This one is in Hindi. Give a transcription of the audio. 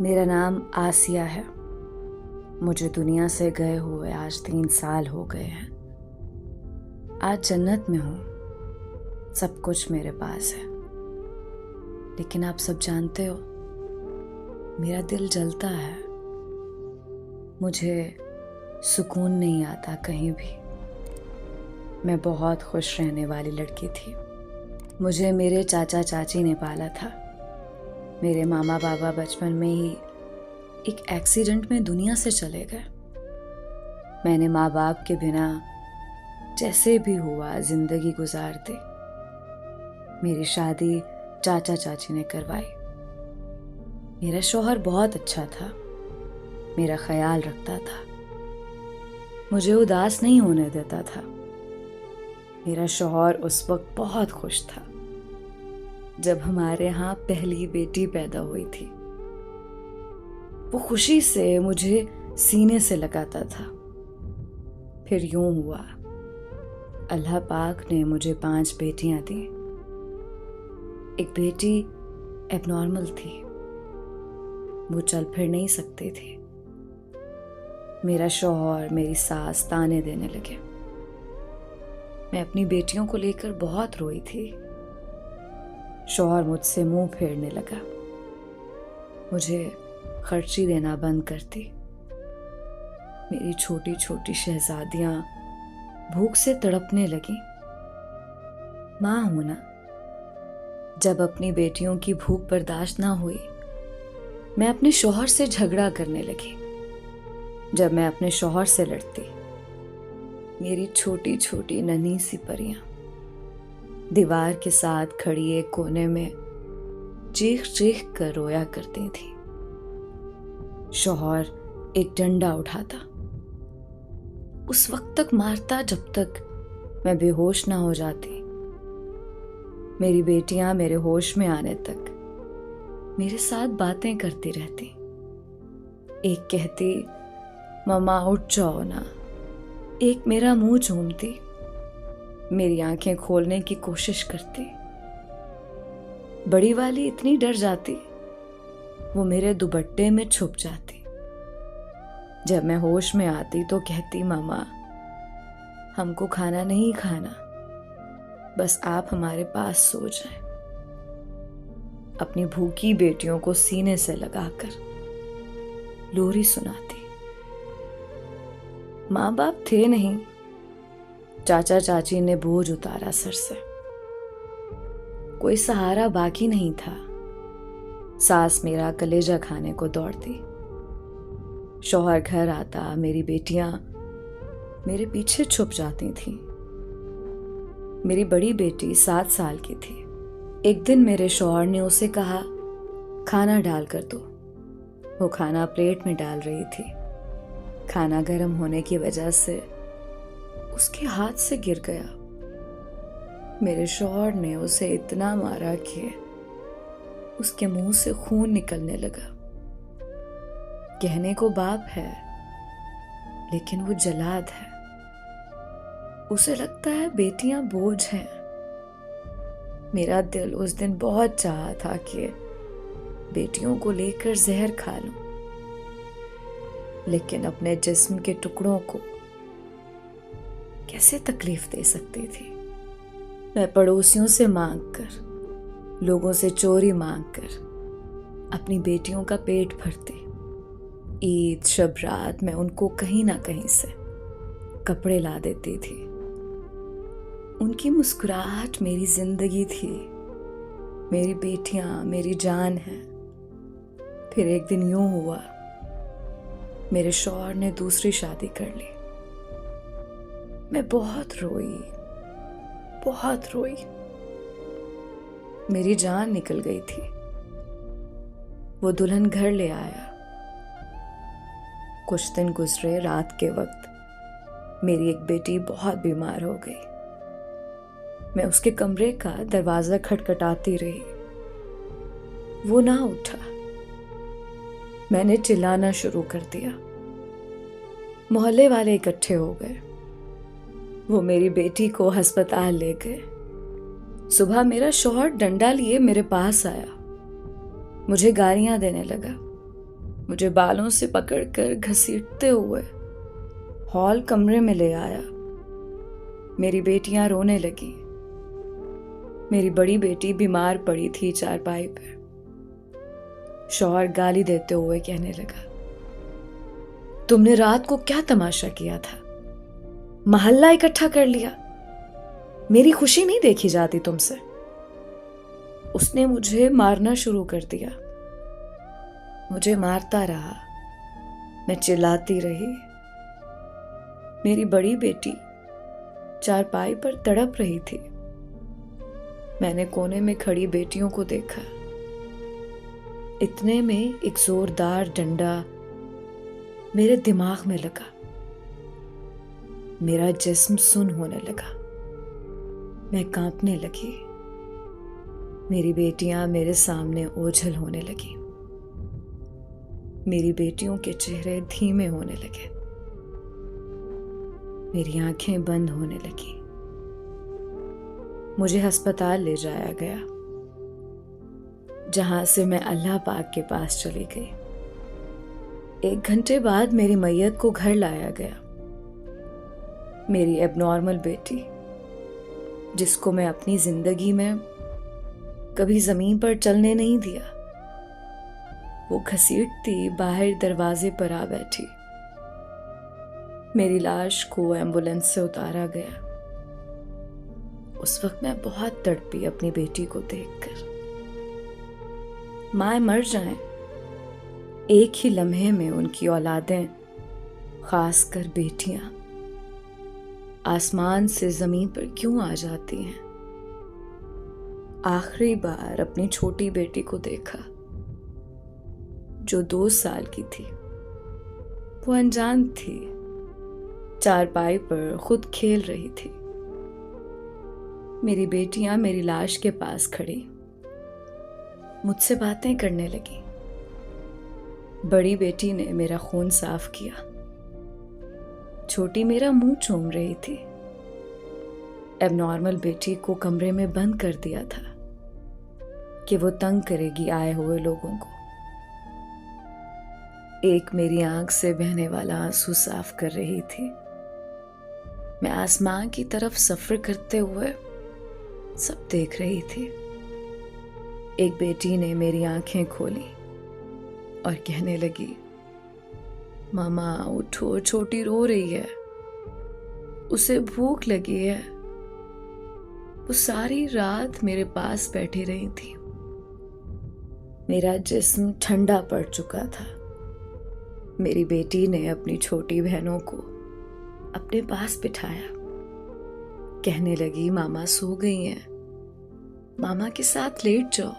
मेरा नाम आसिया है। मुझे दुनिया से गए हुए आज 3 साल हो गए हैं। आज जन्नत में हूँ, सब कुछ मेरे पास है। लेकिन आप सब जानते हो, मेरा दिल जलता है। मुझे सुकून नहीं आता कहीं भी। मैं बहुत खुश रहने वाली लड़की थी। मुझे मेरे चाचा चाची ने पाला था। मेरे मामा बाबा बचपन में ही एक एक्सीडेंट में दुनिया से चले गए। मैंने माँ बाप के बिना जैसे भी हुआ जिंदगी गुजार दी। मेरी शादी चाचा चाची ने करवाई। मेरा शौहर बहुत अच्छा था, मेरा ख्याल रखता था, मुझे उदास नहीं होने देता था। मेरा शौहर उस वक्त बहुत खुश था जब हमारे यहाँ पहली बेटी पैदा हुई थी। वो खुशी से मुझे सीने से लगाता था। फिर यूं हुआ, अल्लाह पाक ने मुझे 5 बेटियां दी। एक बेटी एबनॉर्मल थी, वो चल फिर नहीं सकती थी। मेरा शौहर मेरी सास ताने देने लगे। मैं अपनी बेटियों को लेकर बहुत रोई थी। शौहर मुझसे मुंह फेरने लगा, मुझे खर्ची देना बंद कर दी। मेरी छोटी छोटी शहजादियां भूख से तड़पने लगी। माँ हूं ना, जब अपनी बेटियों की भूख बर्दाश्त ना हुई, मैं अपने शौहर से झगड़ा करने लगी। जब मैं अपने शौहर से लड़ती, मेरी छोटी छोटी नन्ही सी परियां दीवार के साथ खड़ी एक कोने में चीख चीख कर रोया करती थी। शौहर एक डंडा उठाता, उस वक्त तक मारता जब तक मैं बेहोश ना हो जाती। मेरी बेटियां मेरे होश में आने तक मेरे साथ बातें करती रहती। एक कहती, मम्मा उठ जाओ ना। एक मेरा मुंह चूमती, मेरी आंखें खोलने की कोशिश करती। बड़ी वाली इतनी डर जाती, वो मेरे दुपट्टे में छुप जाती। जब मैं होश में आती तो कहती, मामा हमको खाना नहीं खाना, बस आप हमारे पास सो जाएं। अपनी भूखी बेटियों को सीने से लगाकर लोरी सुनाती। माँ बाप थे नहीं, चाचा चाची ने बोझ उतारा सर से। कोई सहारा बाकी नहीं था। सास मेरा कलेजा खाने को दौड़ती। शौहर घर आता, मेरी बेटियां मेरे पीछे छुप जाती थीं। मेरी बड़ी बेटी 7 साल की थी। एक दिन मेरे शौहर ने उसे कहा, खाना डाल कर दो। वो खाना प्लेट में डाल रही थी। खाना गर्म होने की वजह से उसके हाथ से गिर गया। मेरे शौहर ने उसे इतना मारा कि उसके मुंह से खून निकलने लगा। कहने को बाप है, लेकिन वो जलाद है। उसे लगता है बेटियां बोझ हैं। मेरा दिल उस दिन बहुत चाहा था कि बेटियों को लेकर जहर खा लूं, लेकिन अपने जिस्म के टुकड़ों को कैसे तकलीफ दे सकती थी। मैं पड़ोसियों से मांग कर, लोगों से चोरी मांग कर अपनी बेटियों का पेट भरती। ईद शब रात मैं उनको कहीं ना कहीं से कपड़े ला देती थी। उनकी मुस्कुराहट मेरी जिंदगी थी। मेरी बेटियां मेरी जान है। फिर एक दिन यूं हुआ, मेरे शौहर ने दूसरी शादी कर ली। मैं बहुत रोई, बहुत रोई। मेरी जान निकल गई थी। वो दुल्हन घर ले आया। कुछ दिन गुजरे, रात के वक्त मेरी एक बेटी बहुत बीमार हो गई। मैं उसके कमरे का दरवाजा खटखटाती रही, वो ना उठा। मैंने चिल्लाना शुरू कर दिया। मोहल्ले वाले इकट्ठे हो गए। वो मेरी बेटी को अस्पताल ले गए। सुबह मेरा शौहर डंडा लिए मेरे पास आया, मुझे गालियां देने लगा। मुझे बालों से पकड़कर घसीटते हुए हॉल कमरे में ले आया। मेरी बेटियां रोने लगी। मेरी बड़ी बेटी बीमार पड़ी थी चारपाई पर। शौहर गाली देते हुए कहने लगा, तुमने रात को क्या तमाशा किया था? महल्ला इकट्ठा कर लिया। मेरी खुशी नहीं देखी जाती तुमसे। उसने मुझे मारना शुरू कर दिया। मुझे मारता रहा। मैं चिल्लाती रही। मेरी बड़ी बेटी चारपाई पर तड़प रही थी। मैंने कोने में खड़ी बेटियों को देखा। इतने में एक जोरदार डंडा मेरे दिमाग में लगा। मेरा जिस्म सुन्न होने लगा। मैं कांपने लगी। मेरी बेटियां मेरे सामने ओझल होने लगी। मेरी बेटियों के चेहरे धीमे होने लगे। मेरी आंखें बंद होने लगी। मुझे अस्पताल ले जाया गया, जहां से मैं अल्लाह पाक के पास चली गई। 1 घंटे बाद मेरी मैयत को घर लाया गया। मेरी एबनॉर्मल बेटी, जिसको मैं अपनी जिंदगी में कभी जमीन पर चलने नहीं दिया, वो घसीटती बाहर दरवाजे पर आ बैठी। मेरी लाश को एम्बुलेंस से उतारा गया। उस वक्त मैं बहुत तड़पी अपनी बेटी को देखकर। माँ मर जाएं, एक ही लम्हे में उनकी औलादें, खासकर बेटियां, आसमान से जमीन पर क्यों आ जाती हैं। आखिरी बार अपनी छोटी बेटी को देखा, जो 2 साल की थी। वो अनजान थी, चारपाई पर खुद खेल रही थी। मेरी बेटियां मेरी लाश के पास खड़ी मुझसे बातें करने लगी। बड़ी बेटी ने मेरा खून साफ किया। छोटी मेरा मुंह चूम रही थी। एबनॉर्मल बेटी को कमरे में बंद कर दिया था कि वो तंग करेगी आए हुए लोगों को। एक मेरी आंख से बहने वाला आंसू साफ कर रही थी। मैं आसमान की तरफ सफर करते हुए सब देख रही थी। एक बेटी ने मेरी आंखें खोली और कहने लगी, मामा उठो, छोटी रो रही है, उसे भूख लगी है। वो सारी रात मेरे पास बैठी रही थी। मेरा जिस्म ठंडा पड़ चुका था। मेरी बेटी ने अपनी छोटी बहनों को अपने पास बिठाया। कहने लगी, मामा सो गई हैं, मामा के साथ लेट जाओ।